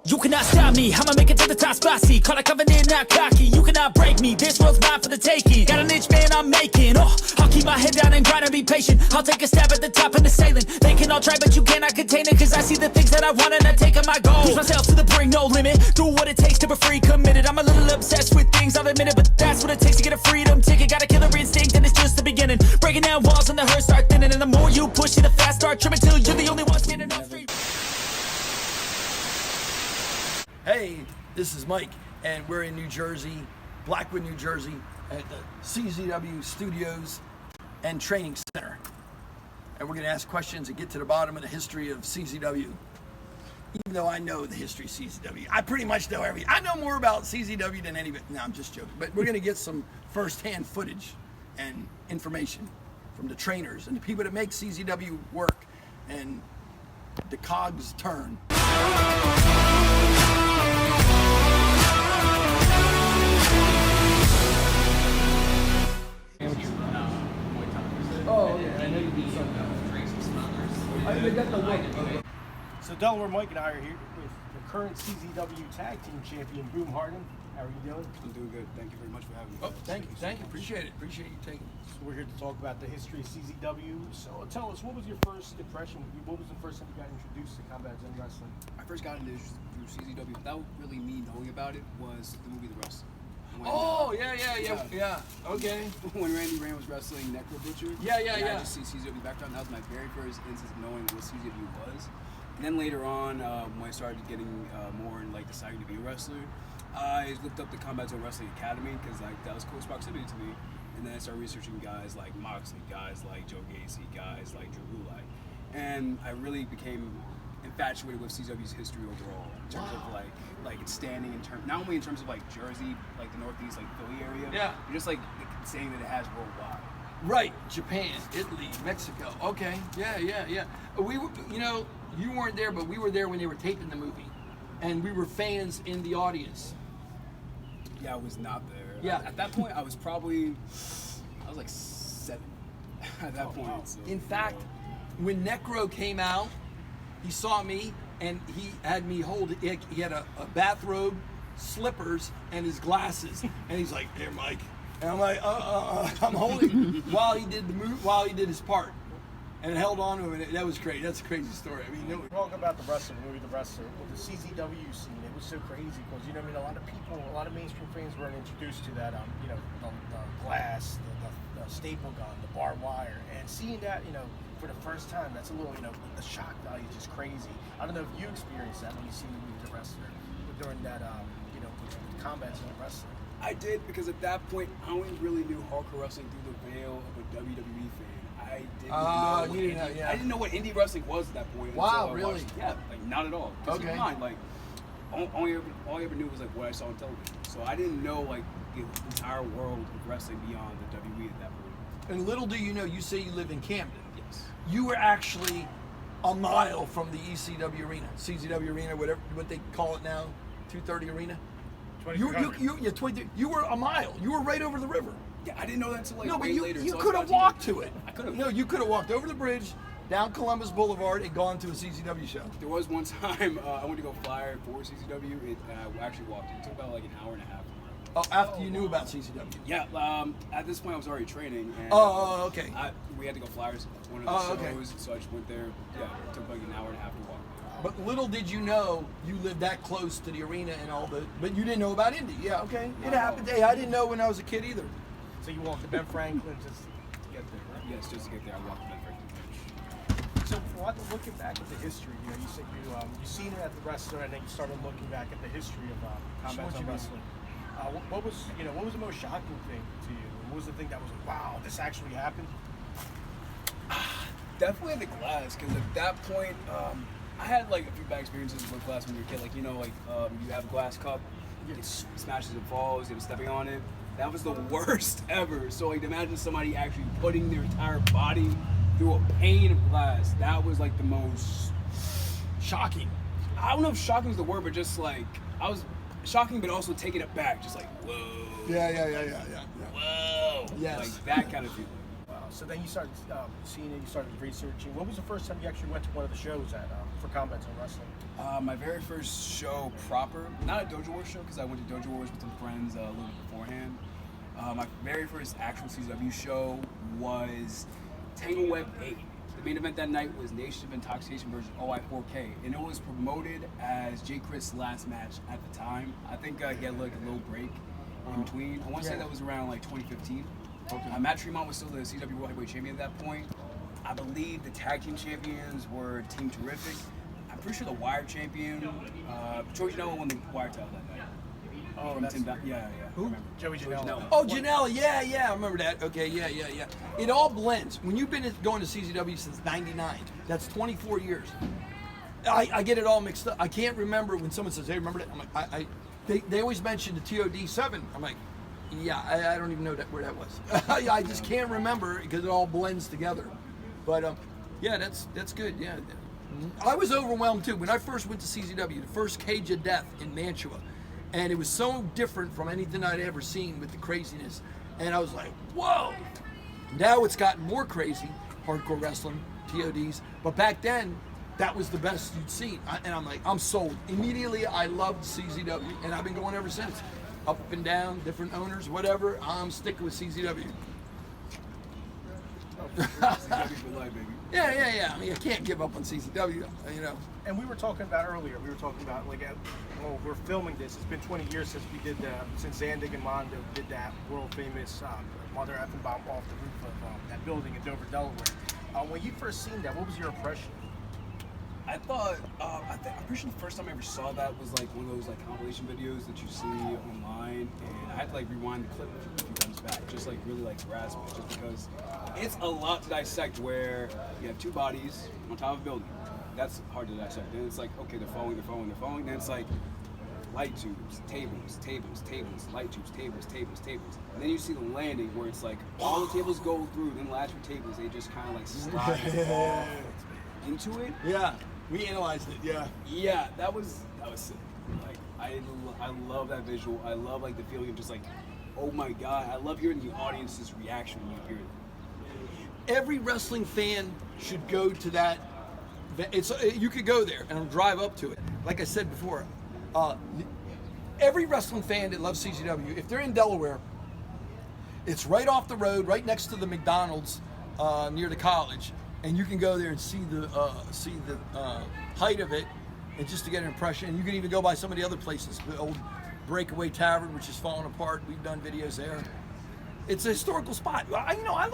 You cannot stop me, I'ma make it to the top spicy. Call a covenant, not cocky. You cannot break me, this world's mine for the taking. Got an itch, man, I'm making. I'll keep my head down and grind and be patient. I'll take a stab at the top and the sailing. They can all try, but you cannot contain it. Cause I see the things that I want and I take on my goals. Push myself to the brink, no limit. Do what it takes to be free, committed. I'm a little obsessed with things, I'll admit it. But that's what it takes to get a freedom ticket. Got a killer instinct and it's just the beginning. Breaking down walls and the hurt start thinning. And the more you push, see the fast start trimming. Till you're the only one standing on street. Hey, this is Mike, and we're in New Jersey, Blackwood, New Jersey, at the CZW Studios and Training Center. And we're going to ask questions and get to the bottom of the history of CZW. Even though I know the history of CZW, I pretty much know everything. I know more about CZW than anybody. No, I'm just joking. But we're going to get some first-hand footage and information from the trainers and the people that make CZW work and the cogs turn. Oh, yeah, I know you do something. I got the look. So Delaware Mike and I are here with the current CZW Tag Team Champion, Harden. How are you doing? I'm doing good. Thank you very much for having me. Oh, thank you. Appreciate it. Appreciate you taking it. So we're here to talk about the history of CZW. So tell us, what was your first impression? What was the first time you got introduced to Combat Zone Wrestling? I first got into through CZW without really me knowing about it was the movie The Wrestler. Oh, yeah. Okay. When Randy Rand was wrestling Necro Butcher. Yeah. I just see CZW background. That was my very first instance of knowing what CZW was. And then later on, when I started getting more and like deciding to be a wrestler, I looked up the Combat Zone Wrestling Academy because like that was close proximity to me. And then I started researching guys like Moxley, guys like Joe Gacy, guys like Drew Gulak. And I really became infatuated with CZW's history overall in terms of like its standing in terms, not only in terms of like Jersey, like the Northeast, like Philly area. Yeah. But just like the saying that it has worldwide. Right. Japan, Italy, Mexico. Okay. Yeah. We were, you weren't there, but we were there when they were taping the movie, and we were fans in the audience. Yeah, I was not there. Yeah. At that point, I was like 7 at that point. Wow. So, In fact, when Necro came out, he saw me and he had me hold it. He had a bathrobe, slippers, and his glasses. And he's like, "Here, Mike." And I'm like, I'm holding him while he did the move, while he did his part, and held on to him. And that was great. That's a crazy story. I mean, Talk about the wrestling movie, The Wrestler. With the CZW scene, it was so crazy because a lot of people, a lot of mainstream fans weren't introduced to that. The glass, the staple gun, the barbed wire, and seeing that, for the first time, that's a little, the shock value is just crazy. I don't know if you experienced that when you seen the movie The Wrestler during that, Combat Zone Wrestling. I did, because at that point, I only really knew hardcore wrestling through the veil of a WWE fan. I didn't know what indie wrestling was at that point. Wow, until I really? watched, yeah, like not at all. Because Okay. keep in mind, like, all I ever knew was like what I saw on television. So I didn't know like the entire world of wrestling beyond the WWE at that point. And little do you know, you say you live in Camden. Yes. You were actually a mile from the ECW arena, CZW arena, whatever what they call it now, 230 arena. You were a mile. You were right over the river. Yeah, I didn't know that until like No, but way you later. could have walked to it. I could have. No, you could have walked over the bridge, down Columbus Boulevard, and gone to a CZW show. There was one time I went to go flyer for CZW. I actually walked. It took about like an hour and a half. Oh, after you knew about CZW. Yeah. At this point, I was already training. And, okay. We had to go flyers at one of the shows, so I just went there. Yeah, it took like an hour and a half to walk. But little did you know you lived that close to the arena and all the. But you didn't know about Indy. Yeah, okay. It happened. Hey, I didn't know when I was a kid either. So you walked to Ben Franklin just to get there, right? Yes, just to get there, I walked to Ben Franklin. So looking back at the history, you said you seen it at the Wrestler, and then you started looking back at the history of Combat Zone Wrestling. What was the most shocking thing to you? What was the thing that was like, wow, this actually happened? Definitely the glass, because at that point, I had like a few bad experiences with glass when you were a kid. Like, you have a glass cup, it smashes and falls, you're stepping on it. That was the worst ever. So like, imagine somebody actually putting their entire body through a pane of glass. That was like the most shocking. I don't know if shocking is the word, but just like, I was shocking, but also taking it back. Just like, whoa. Yeah. Whoa. Yes. Like that kind of feeling. So then you started seeing it, you started researching. When was the first time you actually went to one of the shows at for Combat Zone Wrestling? My very first show proper, not a Dojo Wars show because I went to Dojo Wars with some friends a little bit beforehand. My very first actual CZW show was Tangle Web 8. The main event that night was Nation of Intoxication versus OI4K, and it was promoted as Jay Chris' last match at the time. I think he had like a little break in between. I want to say that was around like 2015. Okay. Matt Tremont was still the CW World Heavyweight Champion at that point. I believe the tag team champions were Team Terrific. I'm pretty sure the Wire champion, Joey Janela won the Wire title that night. Oh, From that's Tim yeah. Who? Joey Janela. Oh, Janela, yeah, I remember that. Okay, yeah. It all blends. When you've been going to CZW since '99, that's 24 years. I get it all mixed up. I can't remember when someone says, "Hey, remember that?" I'm like, they always mention the TOD7. I'm like, yeah, I don't even know where that was. I just can't remember because it all blends together. But yeah, that's good. Yeah, I was overwhelmed too when I first went to CZW. The first Cage of Death in Mantua. And it was so different from anything I'd ever seen with the craziness. And I was like, whoa. Now it's gotten more crazy, hardcore wrestling, TODs. But back then, that was the best you'd seen. And I'm like, I'm sold. Immediately, I loved CZW. And I've been going ever since. Up and down, different owners, whatever. I'm sticking with CZW. CZW for life, baby. Yeah. I mean, I can't give up on CZW, you know. And we were talking about earlier. We were talking about like, well, we're filming this. It's been 20 years since we did since Zandig and Mondo did that world famous Mother Effing Bomb off the roof of that building in Dover, Delaware. When you first seen that, what was your impression? I thought, I'm pretty sure the first time I ever saw that was like one of those like compilation videos that you see online, and I had to like rewind the clip a few times back, just like really like grasp it, just because it's a lot to dissect where you have two bodies on top of a building. That's hard to dissect. Then it's like, okay, they're falling. Then it's like light tubes, tables, light tubes, tables. And then you see the landing where it's like all the tables go through, then the last few tables, they just kind of like slide off into it. Yeah. We analyzed it, yeah. Yeah, that was sick. Like I love that visual. I love like the feeling of just like, oh my god. I love hearing the audience's reaction when you hear it. Every wrestling fan should go to that. You could go there and drive up to it. Like I said before, every wrestling fan that loves CZW, if they're in Delaware, it's right off the road, right next to the McDonald's near the college. And you can go there and see the height of it, and just to get an impression. And you can even go by some of the other places, the old Breakaway Tavern, which is falling apart. We've done videos there. It's a historical spot. I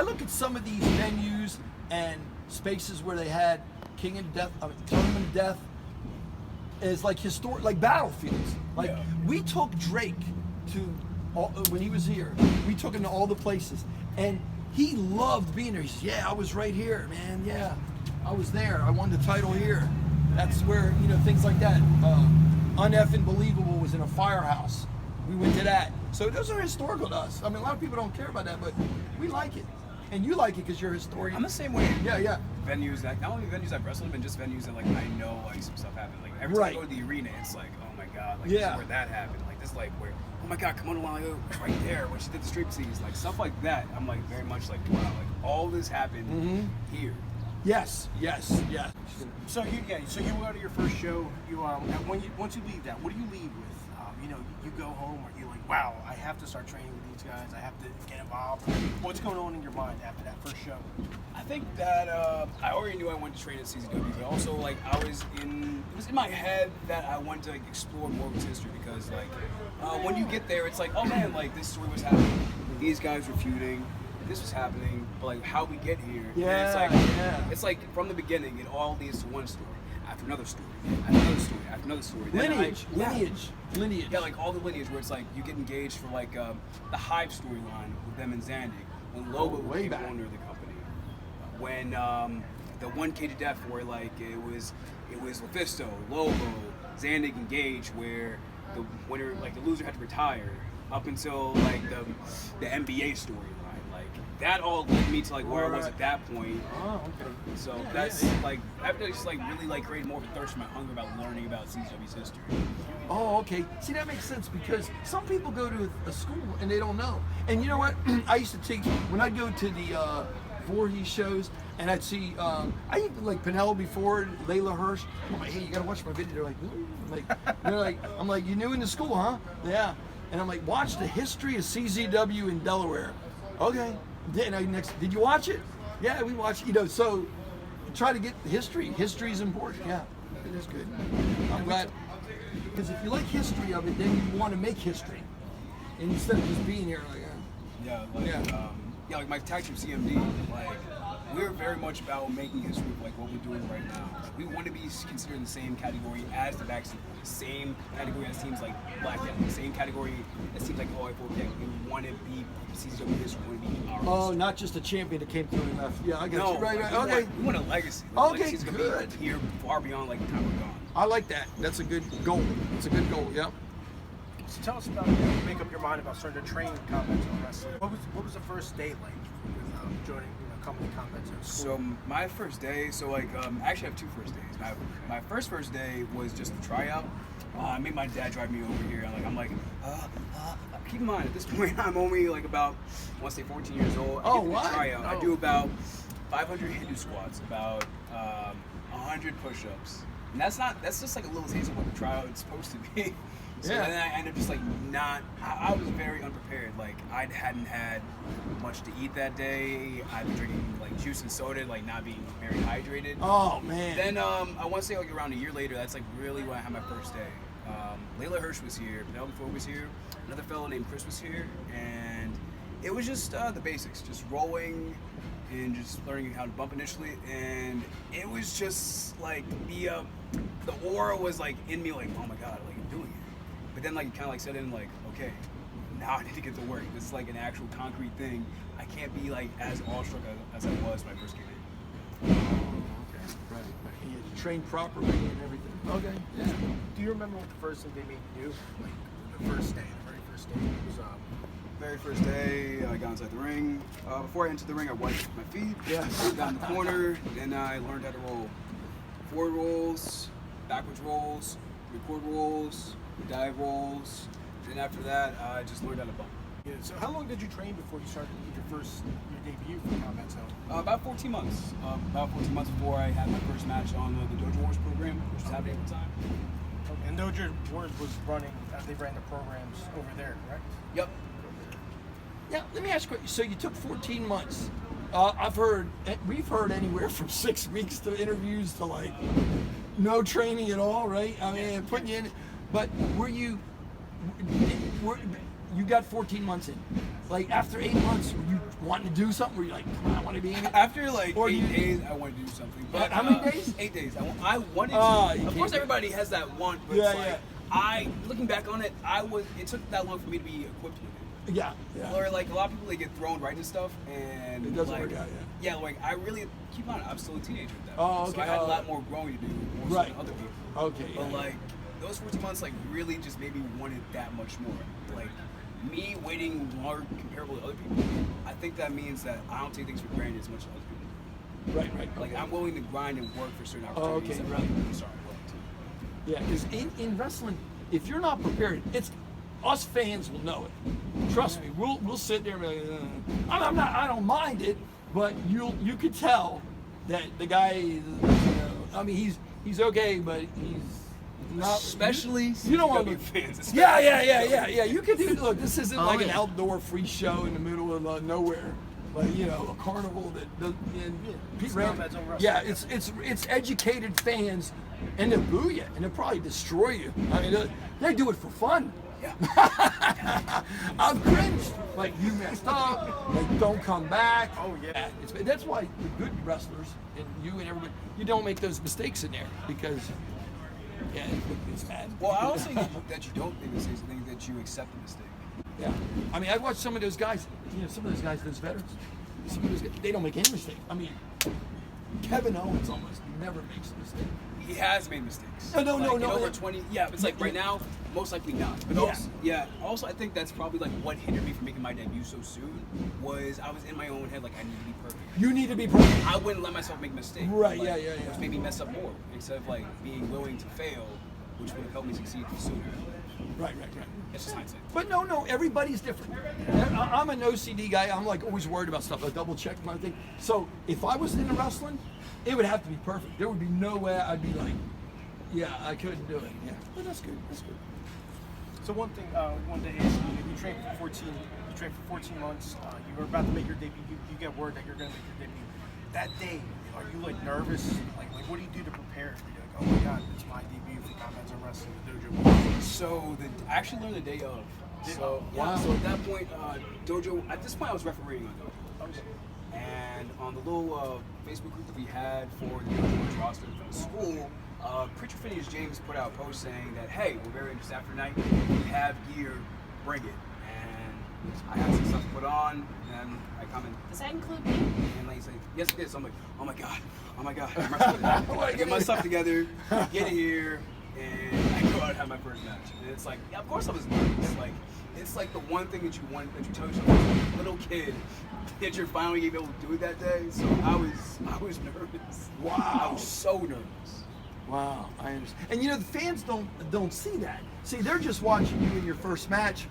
look at some of these venues and spaces where they had Tournament of Death as like historic, like battlefields. Like we took Drake to when he was here. We took him to all the places, and he loved being there. He said, yeah, I was right here, man. Yeah, I was there. I won the title here. That's where, things like that. Uneffing Believable was in a firehouse. We went to that. So those are historical to us. I mean, a lot of people don't care about that, but we like it. And you like it because you're a historian. I'm the same way. Yeah. Venues that, not only venues I've wrestled in, but just venues that like I know like some stuff happened. Like every time I go to the arena, it's like, oh my god, like this is where that happened. Like this, like where, oh my god, Kimono Wale was right there when she did the strip tease, like stuff like that. I'm like very much like, wow, like all this happened here. Yes. So you go to your first show. You once you leave that, what do you leave with? You go home, or you're like, wow, I have to start training with these guys. I have to get involved. What's going on in your mind after that first show? I think that I already knew I wanted to train at CZW, but also like it was in my head that I wanted to like explore more of its history, because like when you get there, it's like, oh man, like this story was happening, these guys were feuding, this was happening, but like how we get here, it's like from the beginning, it all leads to one story after another story, after another story, after another story. Lineage. Yeah, like all the lineage where it's like you get engaged for like the Hive storyline with them and Zandig, when Lobo became the owner of the company, when the one Cage of Death where like it was Mephisto, Lobo, Zandig engaged, where the winner, like the loser had to retire, up until like the NBA storyline. That all led me to like where I was at that point. Oh, okay. So that's like I've just like really like created more of a thirst for my hunger about learning about CZW's history. Oh, okay. See, that makes sense, because some people go to a school and they don't know. And you know what? I used to teach when I go to the Voorhees shows. And I'd see, I even like Penelope Ford, Layla Hirsch. I'm like, hey, you gotta watch my video. They're like, I'm like, you new in the school, huh? Yeah. And I'm like, watch the history of CZW in Delaware. Okay. Did you watch it? Yeah, we watched. So try to get history. History is important. Yeah, it is good. I'm glad. Because if you like history of it, then you want to make history, and instead of just being here like. Like my tag team CMD, like we're very much about making history of like what we're doing right now. We want to be considered in the same category as the Backseat Boys, same category as teams like Black Cat, the same category as teams like OI4. We want to be CCW history. We want to be ours. Oh, not just a champion that came through and left. Yeah, I got you. Right. Okay. We want a legacy. Okay, legacy's gonna good. be here far beyond like the time we're gone. I like that. That's a good goal. It's a good goal. Yeah. So tell us about make up your mind about starting to train combat zone wrestling. What was the first day like with joining, coming to combat zone? So my first day, actually I have 2 first days. My first day was just the tryout. I made my dad drive me over here. I'm like, keep in mind at this point I'm only like about, I want to say 14 years old. Oh, I what? Tryout. I do about 500 Hindu squats, about 100 push-ups. And that's just like a little taste of what the tryout is supposed to be. So then I ended up just like I was very unprepared. Like I hadn't had much to eat that day. I'd been drinking like juice and soda, like not being very hydrated. Oh man. Then I want to say like around a year later, that's like really when I had my first day. Layla Hirsch was here, Penelope Ford was here, another fellow named Chris was here, and it was just the basics, just rolling and just learning how to bump initially, and it was just like the aura was like in me, like, oh my god, like I'm doing it. But then like it kind of like set in like, okay, now I need to get to work. This is like an actual concrete thing. I can't be like as awestruck as I was when I first came in. Okay. Right. You had to train properly and everything. Okay. Yeah. Do you remember what the first thing they made you do? Like the very first day was Very first day, I got inside the ring. Before I entered the ring, I wiped my feet. Yeah. Got in the corner. Then I learned how to roll forward rolls, backwards rolls, record rolls, dive rolls. Then after that, I just learned how to bump. Yeah. So how long did you train before you started your debut for Combat Zone? About 14 months. About 14 months before I had my first match on the Dojo Wars program, which was happening at the time. And Dojo Wars was running, they ran the programs over there, correct? Yep. Yeah, let me ask you, so you took 14 months. We've heard anywhere from 6 weeks to interviews to like no training at all, right? I mean, putting you in, but you got 14 months in. Like after 8 months, were you wanting to do something? Were you like, come on, I want to be in it? After like 8 days, I wanted to do something. But how many days? 8 days. I wanted to. Of course, everybody has that want, but it's like, looking back on it, it took that long for me to be equipped with it. Yeah. Or like a lot of people, they get thrown right into stuff, and it doesn't like, work out. Yeah, like I really keep on. I'm still a teenager at that Oh, point, okay. so I had a lot more growing to do, more so than other people. Okay. But like those 14 months, like really just made me want it that much more. Like me waiting longer comparable to other people, I think that means that I don't take things for granted as much as other people. Right. Like I'm willing to grind and work for certain opportunities. Okay, that right. I'm sorry, willing to. Yeah, because in wrestling, if you're not prepared, it's us fans will know it. Trust me, we'll sit there and be like, I don't mind it, but you could tell that the guy, I mean, he's okay, but he's not. Especially you don't want to fans. Yeah. You could do. Look, this isn't like an outdoor free show in the middle of nowhere. Like a carnival that does. Yeah, it's educated fans, and they'll boo you and they'll probably destroy you. I mean, they do it for fun. Yeah. I'm cringed. Like you messed up. Like don't come back. Oh yeah. That's why the good wrestlers and you and everybody, you don't make those mistakes in there because it's bad. Well, I don't think that you don't make mistakes. I think that you accept the mistake. Yeah. I mean, I watched some of those guys. Some of those guys, those veterans. Some of those guys, they don't make any mistake. I mean, Kevin Owens almost never makes a mistake. He has made mistakes. No. Over 20. Yeah, it's like right now, most likely not. But also, I think that's probably like what hindered me from making my debut so soon was I was in my own head like I need to be perfect. You need to be perfect. I wouldn't let myself make mistakes. Right. Like, Yeah. Which made me mess up more instead of like being willing to fail, which would have helped me succeed sooner. Right. It's just hindsight. But no, everybody's different. I'm an OCD guy. I'm like always worried about stuff. I double check my thing. So if I was into wrestling, it would have to be perfect. There would be no way I'd be like, yeah, I couldn't do it. Yeah, but that's good. So one thing, one day is you trained for 14 months. You were about to make your debut. You get word that you're going to make your debut. That day, are you like nervous? Like what do you do to prepare? You're like, oh my God, it's my debut for Combat Zone Wrestling Dojo. So I actually learned the day of. So Wow. So at that point, dojo. At this point, I was refereeing on dojo. And on the little Facebook group that we had for the dojo roster from the school, Preacher Phineas James put out a post saying that, hey, we're very interested after night. If you have gear, bring it. And I had some stuff to put on, and I comment. Does that include me? And they say, yes, it is. I'm like, oh my God. I get my stuff together, get here, and I go out and have my first match. And it's like, yeah, of course I was nervous. It's like the one thing that you want, that you tell yourself as a little kid, that you're finally able to do it that day. So I was nervous. Wow. I was so nervous. Wow, I understand. And you know, the fans don't see that. See, they're just watching you in your first match,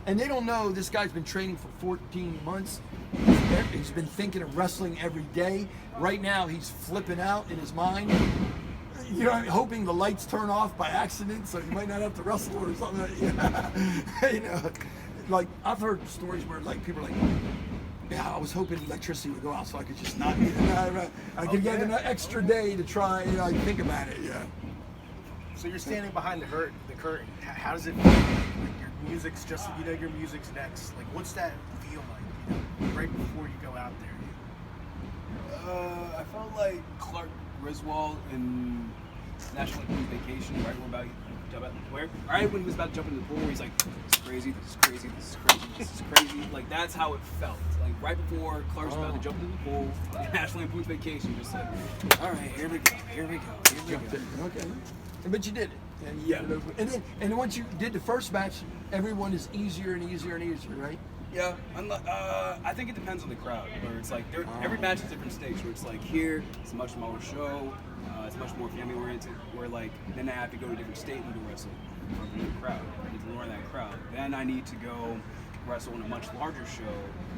and they don't know this guy's been training for 14 months. He's been thinking of wrestling every day. Right now, he's flipping out in his mind. You know, hoping the lights turn off by accident, so you might not have to wrestle or something. You know, like I've heard stories where like people are like, yeah, I was hoping electricity would go out so I could just not. I could get an extra day to try. You know, think about it. Yeah. So you're standing behind the curtain. How does it feel? Like your music's just, you know, your music's next. Like, what's that feel like? You know, right before you go out there. I felt like Clark Griswold in National Lampoon's Vacation, right when he was about to jump into the pool, where he's like, this is crazy, this is crazy, this is crazy, this is crazy. Like, that's how it felt. Like, right before Clark's about to jump into the pool, National Lampoon's Vacation, just like, all right, here we go. Okay. But you did it. And Yeah. And then once you did the first match, everyone is easier and easier and easier, right? Yeah, I think it depends on the crowd. Where it's like every match is a different stage. Where it's like here, it's a much smaller show. It's much more family oriented. Where like then I have to go to a different state and go wrestle for a new crowd. I need to learn that crowd. Then I need to go wrestle in a much larger show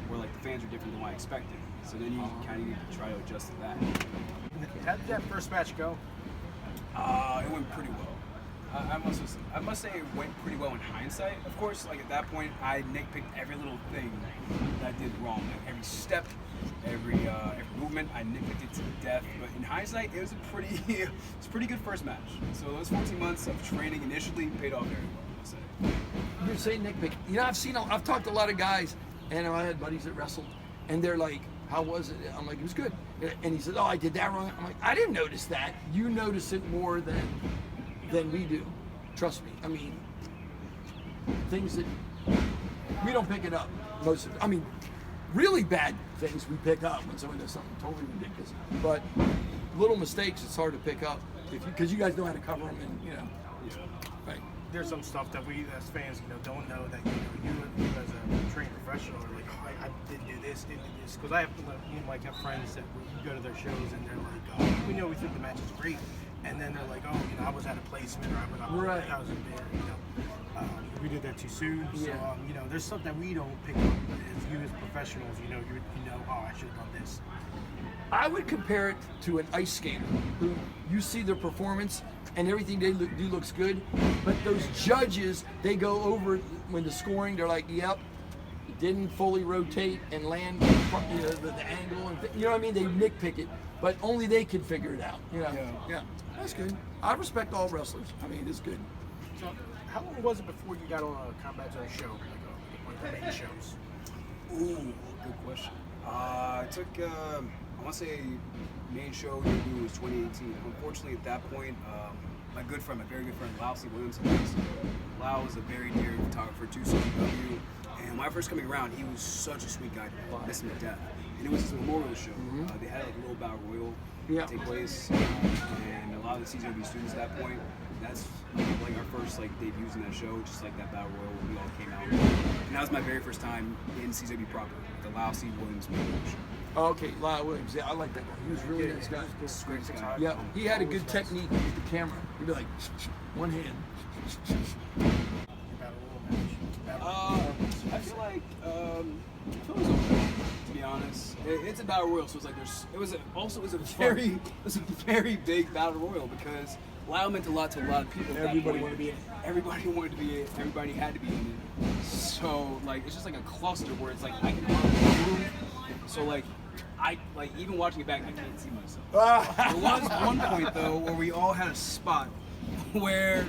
where like the fans are different than what I expected. So then you kind of need to try to adjust to that. How did that first match go? It went pretty well. I must say it went pretty well in hindsight. Of course, like at that point, I nitpicked every little thing that I did wrong. Like every step, every movement, I nitpicked it to death. But in hindsight, it was a pretty good first match. So those 14 months of training initially paid off very well, I'll say. You're saying nitpick. You know, I've talked to a lot of guys, and I had buddies that wrestled, and they're like, how was it? I'm like, it was good. And he said, oh, I did that wrong. I'm like, I didn't notice that. You notice it more than we do. Trust me. I mean, things that we don't pick it up most of. I mean, really bad things we pick up when someone does something totally ridiculous. But little mistakes, it's hard to pick up because you guys know how to cover them, and you know. Right. There's some stuff that we as fans, you know, don't know that you as a trained professional are like, oh, I didn't do this. Because I have, me and Mike have friends that we go to their shows and they're like, we know we think the match is great. And then they're like, oh, you know, I was at a placement, or I was in there, you know. We did that too soon. So, you know, there's stuff that we don't pick up as you as professionals. You know, oh, I should have done this. I would compare it to an ice skater who you see their performance and everything they do looks good, but those judges, they go over when the scoring, they're like, yep, didn't fully rotate and land the angle, and you know what I mean? They nitpick it, but only they can figure it out. You know? Yeah. That's good. I respect all wrestlers. I mean, it's good. So, how long was it before you got on a Combat Zone show, like the main shows? Ooh, good question. I took, I want to say, main show debut was 2018. Unfortunately, at that point, my very good friend, ValenciaSociety. Lau was a very dear photographer to CW. And when I first coming around, he was such a sweet guy. Miss him to death. And it was his memorial show. They had like a little battle royal take place, and a lot of the CW students at that point, that's like our first like debuts in that show, just like that battle royal when we all came out. And that was my very first time in CW proper, the Lau C. Williams memorial show. Oh, okay, Lyle Williams. Yeah, I like that guy. He was really nice guy. Great guy. Yeah, he had a good technique with the camera. You'd be like, one hand. Battle royal match. I feel like it was okay, to be honest. It's a battle royal, so it's like it was a very big battle royal because Lyle meant a lot to a lot of people. Everybody wanted to be in it. Everybody wanted to be in it. Everybody had to be in it. So like it's just like a cluster where it's like I can hardly move. So like I like even watching it back, I can't see myself. There was one point though where we all had a spot where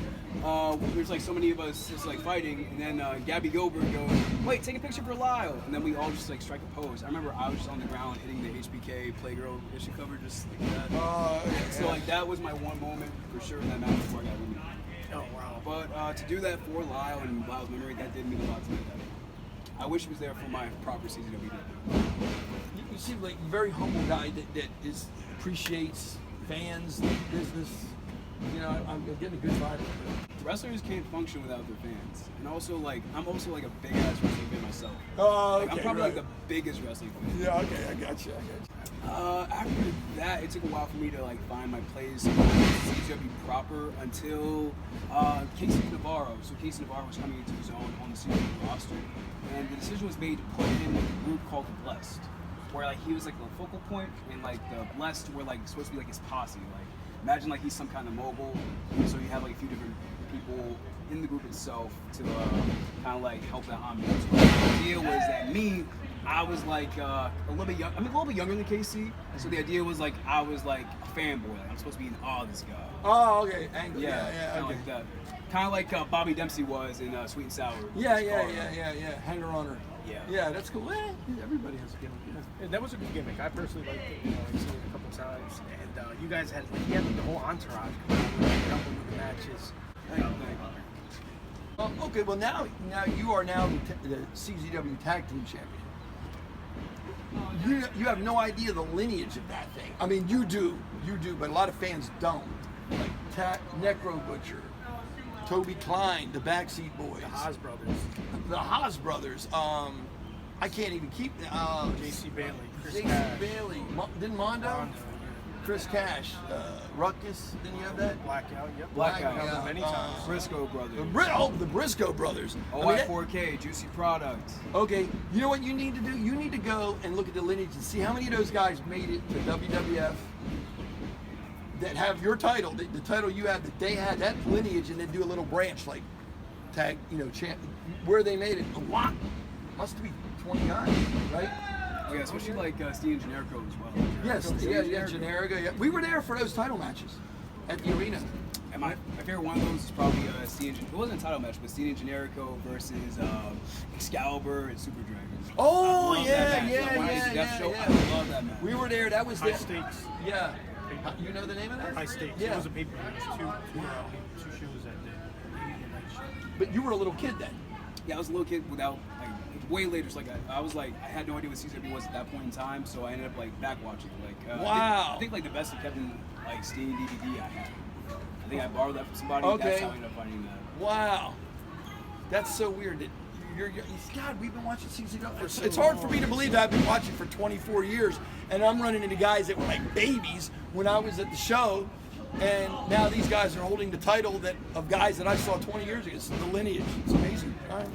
there's like so many of us just like fighting, and then Gabby Gilbert goes, "Wait, take a picture for Lyle," and then we all just like strike a pose. I remember I was just on the ground hitting the HBK Playgirl issue cover just like that. So like that was my one moment for sure in that match before I got eliminated. Oh wow. But to do that for Lyle and Lyle's memory, that did mean a lot to me. I wish he was there for my proper CZW. You seem like a very humble guy that appreciates fans, business. You know, I'm getting a good vibe. Wrestlers can't function without their fans, and also like I'm also like a big ass wrestling fan myself. Oh, Like, I'm probably like the biggest wrestling fan. Yeah, okay, I got you. After that, it took a while for me to like find my place in CZW proper until Casey Navarro. So Casey Navarro was coming into his own on the CZW roster, and the decision was made to put in a group called the Blessed, where like he was like the focal point, and like the Blessed were like supposed to be like his posse. Like imagine like he's some kind of mogul, so you have like a few different people in the group itself to kind of like help that ambiance. So the idea was that I was like a little bit young. I'm a little bit younger than KC, so the idea was like I was like a fanboy. Like, I'm supposed to be in awe of this guy. Oh, okay. Angry. Yeah, Yeah, kind of okay. like that. Kind of like Bobby Dempsey was in Sweet and Sour. Yeah. Hanger on her. Yeah. Yeah, that's cool. Everybody has a gimmick. Yeah. And that was a good gimmick. I personally liked it. You know, I've seen it a couple times, and you guys had like, you had the whole entourage come out with a couple of the matches. Okay, well now you are now the CZW Tag Team Champion. You have no idea the lineage of that thing. I mean, you do, but a lot of fans don't. Like Necro Butcher, Toby Klein, the Backseat Boys, The Haas brothers. I can't even keep. J.C. Bailey. Chris J.C. Cash. Bailey, didn't Mondo? Chris Cash, Ruckus, didn't you have that? Blackout, yep. Blackout, Many times. Briscoe brothers. The Briscoe brothers. OI4K, Juicy Product. Okay, you know what you need to do? You need to go and look at the lineage and see how many of those guys made it to WWF that have your title, the title you have that they had, that lineage, and then do a little branch like tag, champ, where they made it. A lot. Must be 20 guys, right? Oh yeah, especially like Steve and Generico as well. Yes, Generica. Yeah. We were there for those title matches at the arena. And my favorite one of those is probably Steve. It wasn't a title match, but Steve and Generico versus Excalibur and Super Dragon. Oh I love that match. We were there. That was High stakes. Yeah. You know the name of that? High stakes. Yeah. It was a pay-per-view. It was two shows that day. But you were a little kid then. Yeah, I was a little kid without way later. Just like I had no idea what CZW was at that point in time, so I ended up like back watching. Wow. I think like the best of Kevin like Steen DVD I had. I think I borrowed that from somebody. Okay. That's how I ended up finding that. Wow. That's so weird. That God, we've been watching CZW. It's hard for me to believe that I've been watching for 24 years, and I'm running into guys that were like babies when I was at the show, and now these guys are holding the title of guys that I saw 20 years ago. It's the lineage. It's amazing. All right.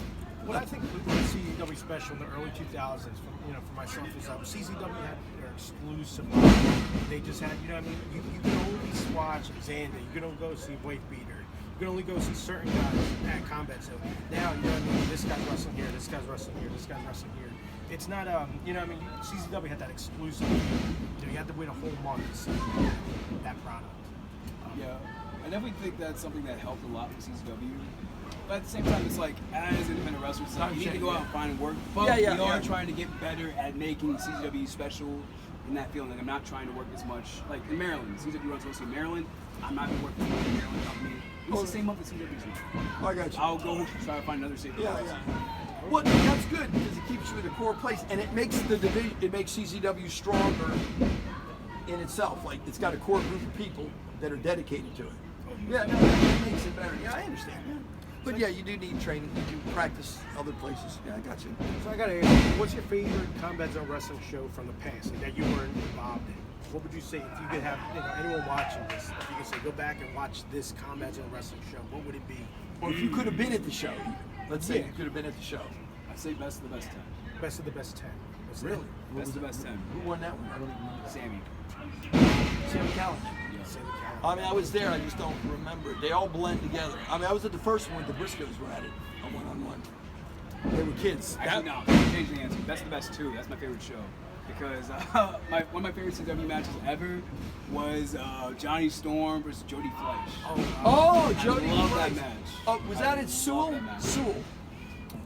What I think with the CZW special in the early 2000s, for myself, is CZW had their exclusive. They just had, you can only watch Xander. You can only go see Blake Beater. You can only go see certain guys at Combat Zone. Now, this guy's wrestling here, this guy's wrestling here, this guy's wrestling here. It's not, CZW had that exclusive. You had to wait a whole month to see that product. Yeah, I definitely think that's something that helped a lot with CZW. But at the same time, it's like, as independent wrestlers, it's like, you need to go out and find work. But we are trying to get better at making CZW special in that field. Like, I'm not trying to work as much. Like, in Maryland, CZW runs mostly in Maryland. I'm not going to work for a Maryland company. It's the same month as CZW's now. I got you. I'll go try to find another state. Well, that's good because it keeps you in a core place, and it makes the division. It makes CZW stronger in itself. Like, it's got a core group of people that are dedicated to it. Yeah, no, that makes it better. Yeah, I understand. Yeah. But yeah, you do need training. You do practice other places. Yeah, I got you. So I got to ask you, what's your favorite Combat Zone wrestling show from the past that you weren't involved in? what would you say if you could have anyone watching this? If you could say go back and watch this Combat Zone Wrestling show, what would it be? Or if you could have been at the show, let's say Yeah. you could have been at the show. I'd say best of the best 10. Best of the best 10. What's that? Really? Best of the best 10. Who won that one? I don't even remember. Sammy. Sam Callahan. Say the count. I mean, I was there. I just don't remember. They all blend together. I mean, I was at the first one. The Briscoes were at it, a one-on-one. They were kids. Actually, no. Change the answer. Best of the best 2. That's my favorite show. Because one of my favorite CW matches ever was Johnny Storm versus Jody Fleisch. Oh, I Jody love Fleisch. that match. Oh, was that I at Sewell? love that match. Sewell.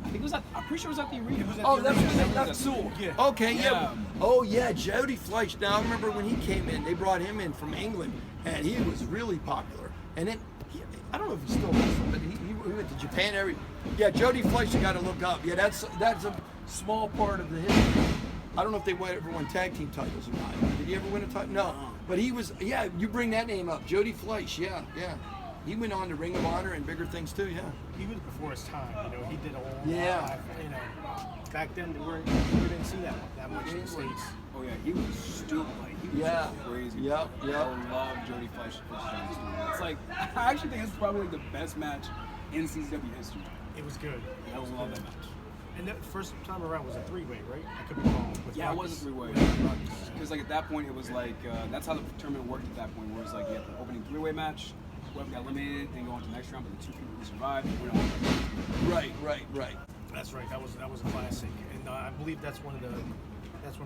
I think it was at, I'm pretty sure it was at the arena. Oh, That was at that's the Sewell. Yeah. Okay, yeah. Yeah. Oh, yeah, Jody Fleisch. Now, I remember when he came in, they brought him in from England, and he was really popular. And then, I don't know if he's still wrestling, but he went to Japan every. Yeah, Jody Fleisch, you got to look up. Yeah, that's a small part of the history. I don't know if they ever won tag team titles or not. Did he ever win a title? No. But he was, yeah, you bring that name up. Jody Fleisch, yeah. He went on to Ring of Honor and bigger things too, yeah. He was before his time. He did a whole Yeah. back then we didn't see that much in the States. Oh yeah, he was stupid. Like, he was Yeah. crazy. Yep. I love Jody Fleisch versus Johnny Storm. It's like, I actually think it's probably like the best match in CCW history. It was good. I love that match. And the first time around was a 3-way, right? I could be wrong. With Yeah, it Ruckus. was a 3-way. With Ruckus. Because like at that point, it was like that's how the tournament worked at that point. Where it was like you had the opening 3-way match, whoever got eliminated, then go on to the next round. But the 2 people who survived went on. Right. That's right. That was a classic, and I believe that's when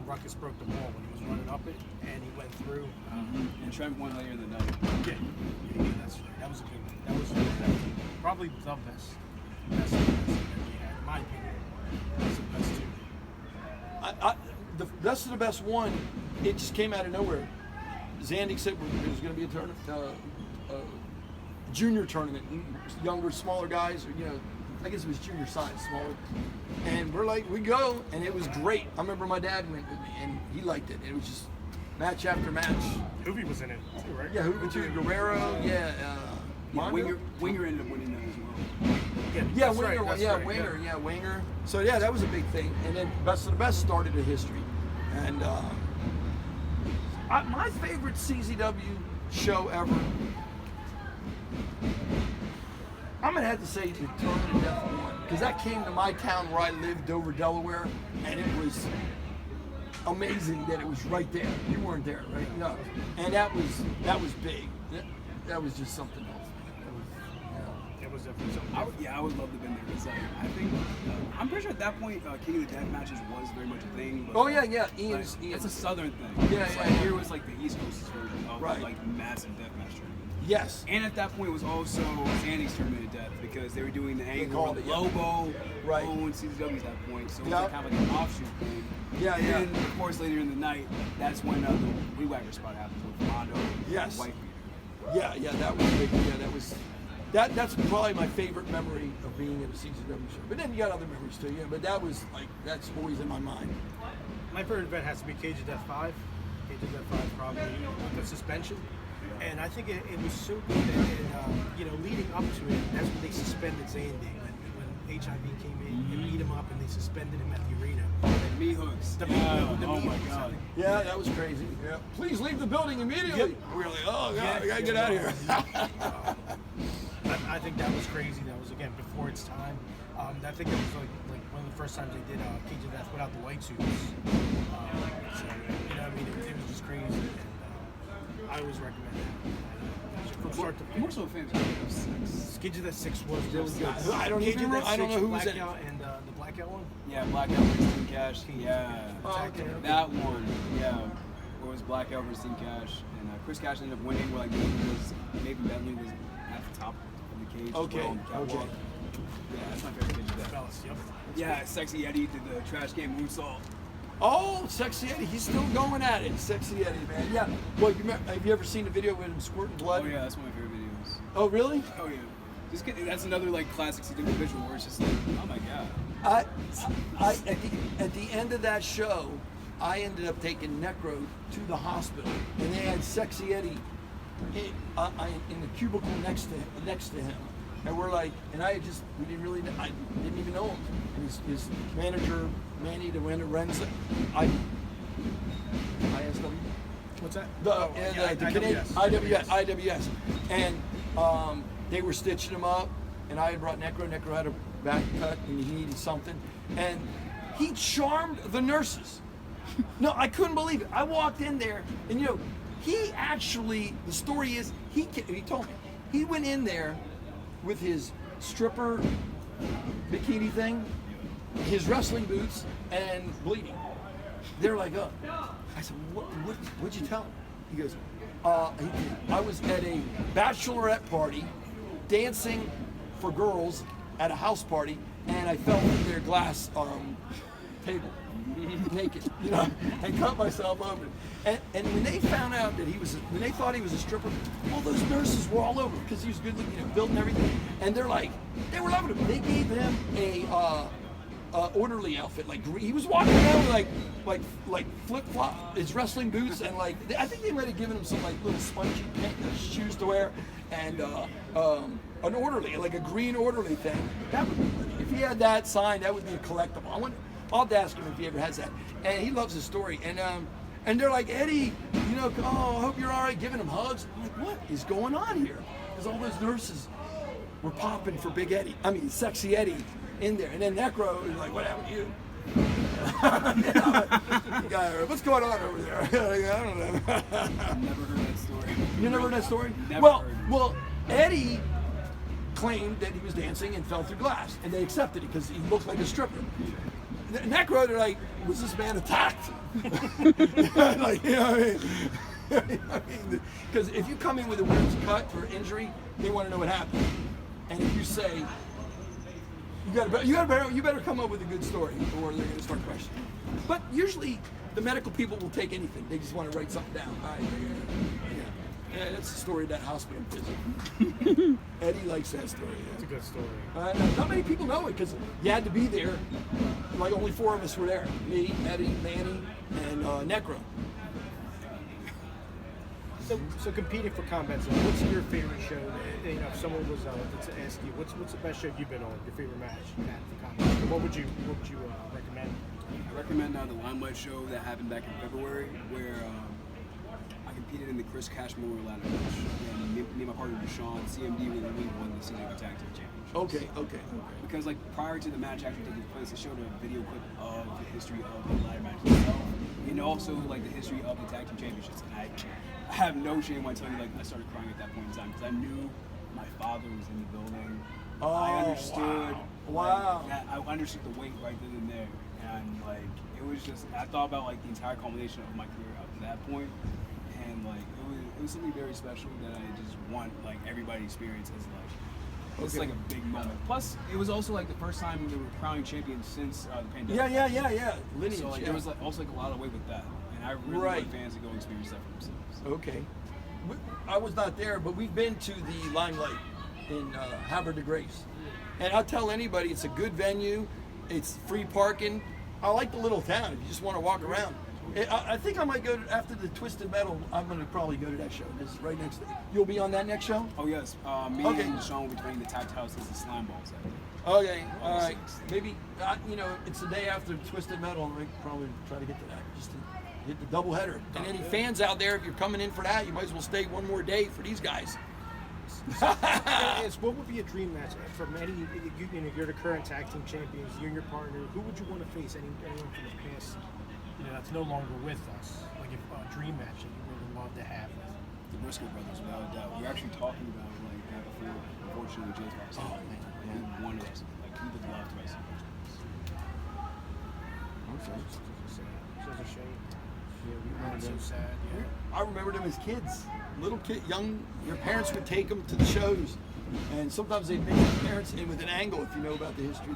Ruckus broke the ball when he was running up it, and he went through. And Trent won later in the night. Yeah, that's right. That was a good one. That was probably the best that we had, in my opinion. That's the best too. The best of the best one, it just came out of nowhere. Zandig said it was going to be a tournament, junior tournament, younger, smaller guys, I guess it was junior size, smaller. And we're like, we go, and it was great. I remember my dad went with me, and he liked it. It was just match after match. Hoovy was in it too, right? Yeah, Hoover too, Guerrero, Yeah, Mondo? Winger ended up winning that as well. Yeah, that's Winger, right, yeah, right, Winger, yeah, Winger. So yeah, that was a big thing. And then Best of the Best started a history. And my favorite CZW show ever, I'm gonna have to say the Tournament of Death one, because that came to my town where I lived, Dover, Delaware, and it was amazing that it was right there. You weren't there, right? No. And that was big. That was just something else. It was definitely something. I would love to have been there. Because I think I'm pretty sure at that point King of the Death matches was very much a thing. But, Oh yeah, Ian's. it's a southern thing. Yeah, It's yeah, like, yeah. Here was like the East Coast's version of Right. like massive deathmatch tournament. Yes. And at that point, it was also Zandy's Tournament of Death because they were doing the angle called with it, yeah. Lobo, Right. and CZW at that point. So it was Yeah. like kind of like an offshoot thing. Yeah, and yeah. then, of course, later in the night, that's when the Weed Whacker spot happened with Mondo Yes. and White Beater. Yeah, that was big. Yeah, that was. That's probably my favorite memory of being at a CZW show. But then you got other memories too, yeah. But that's always in my mind. My favorite event has to be Cage of Death 5. Cage of Death 5 probably with the suspension. And I think it was so good. And leading up to it, that's when they suspended Zandy. When HIV came in, they beat him up and they suspended him at the arena. Me hooks. The oh meat my hooks, I god. think. Yeah, that was crazy. Yeah. Please leave the building immediately. Yep. We were like, oh god, we gotta Yeah. get out of here. I think that was crazy. That was again before its time. I think it was like one of the first times they did Cage of Death without the white suits. So it was just crazy. And I always recommend that. From start to I'm finish. also a fan of 6. Cage of Death 6 was really good. I don't Cage even of know. Death I don't 6, know who was in it. Blackout and the Blackout one. Yeah, Blackout versus Team Cash. Yeah. Oh, okay. That one, yeah. It was Blackout versus Team Cash. And Chris Cash ended up winning where maybe Bentley was at the top of the cage. Okay, as well, on the catwalk. okay. Yeah, that's my favorite Cage of Death. Fellas, yep. Yeah, Sexy Eddie did the trash can moonsault. Oh, Sexy Eddie, he's still going at it. Sexy Eddie, man. Yeah. Well, have you ever seen the video with him squirting blood? Oh yeah, that's one of my favorite videos. Oh, really? Oh yeah. That's another like classic CW visual where it's just like, oh my god. At the end of that show, I ended up taking Necro to the hospital, and they had Sexy Eddie in the cubicle next to him, and we're like, and I didn't even know him, and his manager Manny DeRenza, ISW, What's that? The Canadian IWS. IWS, and they were stitching him up, and I had brought Necro. Necro had a back cut, and he needed something, and he charmed the nurses. No, I couldn't believe it. I walked in there, and he actually. The story is he told me he went in there with his stripper bikini thing, his wrestling boots, and bleeding. They're like, oh. I said, what'd you tell him? He goes, I was at a bachelorette party dancing for girls at a house party, and I fell through their glass table, naked, and cut myself open. And when they found out that when they thought he was a stripper, all those nurses were all over because he was good looking, built and everything. And they were loving him. They gave him a orderly outfit, he was walking around with like flip flop, his wrestling boots, and I think they might have given him some little spongy shoes to wear, and an orderly, like a green orderly thing. That would be, if he had that sign, that would be a collectible. I'll have to ask him if he ever has that. And he loves his story. And they're like, Eddie, I hope you're all right, giving him hugs. I'm like, what is going on here? Because all those nurses were popping for Big Eddie. I mean, Sexy Eddie in there. And then Necro is like, what happened to you? What's going on over there? I don't know. I've never heard that story. You never heard that story? Never heard. Well, Eddie claimed that he was dancing and fell through glass, and they accepted it because he looked like a stripper. Necro, they're like, was this man attacked? Because if you come in with a weird cut or injury, they want to know what happened. And if you say, you better come up with a good story, or they're going to start questioning. But usually, the medical people will take anything. They just want to write something down. Yeah, that's the story of that hospital visit. Eddie likes that story. Yeah. It's a good story. Not many people know it because you had to be there. Only 4 of us were there: me, Eddie, Manny, and Necro. So competing for Combat Zone, what's your favorite show? If someone was to ask you, what's the best show you've been on? Your favorite match for Combat Zone? What would you recommend? I recommend the Limelight show that happened back in February, where I competed in the Chris Cash Memorial Ladder match, and me and my partner Deshaun, CMD, we won the CW Tag Team Championship. Okay. Because prior to the match actually taking place, it showed a video clip of the history of the ladder match itself, and also the history of the Tag Team Championships. And I have no shame when I tell you, I started crying at that point in time because I knew my father was in the building. Oh, I understood. Wow. I understood the weight right then and there, and it was just. I thought about the entire culmination of my career up to that point, and it was something very special that I just want everybody to experience as it's a big moment. Plus, it was also the first time they were crowning champions since the pandemic. Yeah. Lineage. So there was also a lot of weight with that, and I really want fans to go experience that for themselves. Okay. I was not there, but we've been to the Limelight in Havre de Grace. And I'll tell anybody, it's a good venue. It's free parking. I like the little town if you just want to walk around. I think I might go after the Twisted Metal. I'm going to probably go to that show. It's right next to it. You'll be on that next show? Oh, yes. Me and Sean will be playing the Tact House as the Slime Balls. Okay, all right. Maybe, it's the day after Twisted Metal, and we probably try to get to that. Just to hit the doubleheader. And any fans out there, if you're coming in for that, you might as well stay one more day for these guys. What would be a dream match from any? You're the current tag team champions. You and your partner. Who would you want to face? Anyone from the past? That's no longer with us. If a dream match that you would love to have. The Briscoe brothers, without a doubt. We were actually talking about that before. Unfortunately, Jay's lost. Oh man. We wanted to we would love to wrestle. Such a shame. Yeah, so sad. Yeah. I remember them as kids, little kid, young. Your parents would take them to the shows, and sometimes they'd make their parents in with an angle. If you know about the history,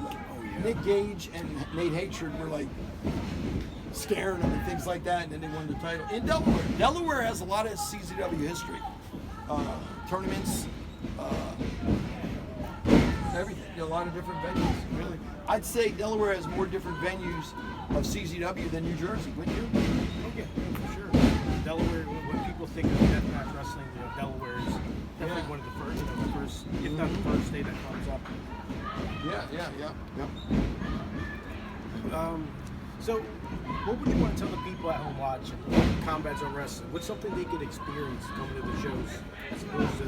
Nick Gage and Nate Hatred were scaring them and things like that, and then they won the title in Delaware. Delaware has a lot of CZW history, tournaments, everything. A lot of different venues. Really, I'd say Delaware has more different venues of CZW than New Jersey, wouldn't you? Okay, for sure. Delaware, when people think of deathmatch wrestling, Delaware is definitely one of the first, if not the first state that comes up. Yeah. So, what would you want to tell the people at home watching Combat Zone Wrestling? What's something they could experience coming to the shows as opposed to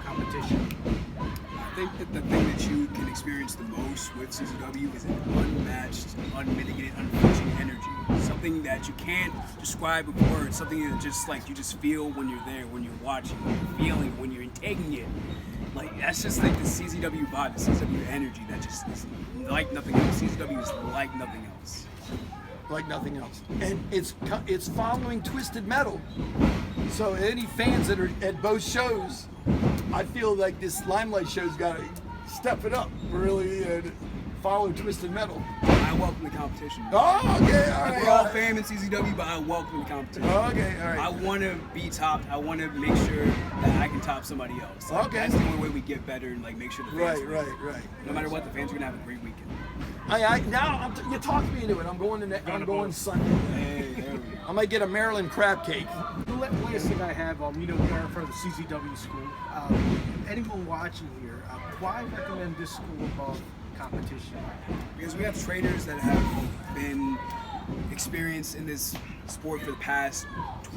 competition? I think that the thing that you can experience the most with CZW is an unmatched, unmitigated, unflinching energy. Something that you can't describe with words. Something that just like you just feel when you're there, when you're watching, when you're feeling, when you're taking it. Like that's just like the CZW vibe, the CZW energy that just is like nothing else. CZW is like nothing else. Like nothing else. And it's following Twisted Metal. So any fans that are at both shows, I feel like this Limelight show's got to step it up, really, and follow Twisted Metal. I welcome the competition. Oh, okay, all right. We're all fans in CZW, but I welcome the competition. Okay, all right. I want to be topped. I want to make sure that I can top somebody else. Like, Okay. That's the only way we get better and like make sure the fans win. Right. No matter what, the fans are gonna have a great weekend. You talked me into it. I'm going Sunday. Hey, there we go. I might get a Maryland crab cake. The last thing I have, we are in front of the CZW school. Anyone watching here, why recommend this school above competition? Because we have trainers that have been experienced in this sport for the past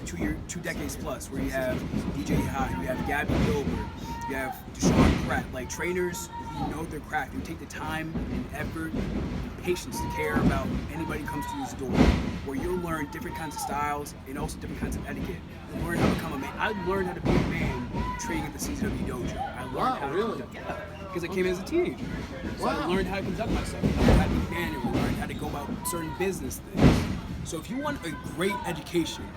2 decades plus, where you have DJ High, you have Gabby Gilbert, you have Deshaun Pratt, like trainers who know their craft, who take the time and effort and patience to care about anybody who comes to this door, where you'll learn different kinds of styles and also different kinds of etiquette. You learn how to become a man. I learned how to be a man training at the CZW dojo. I learned how to because I came in as a teenager. So I learned how to conduct myself, I learned how to be mannered, I learned how to go about certain business things. So if you want a great education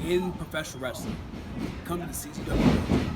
in professional wrestling, come to the CZW.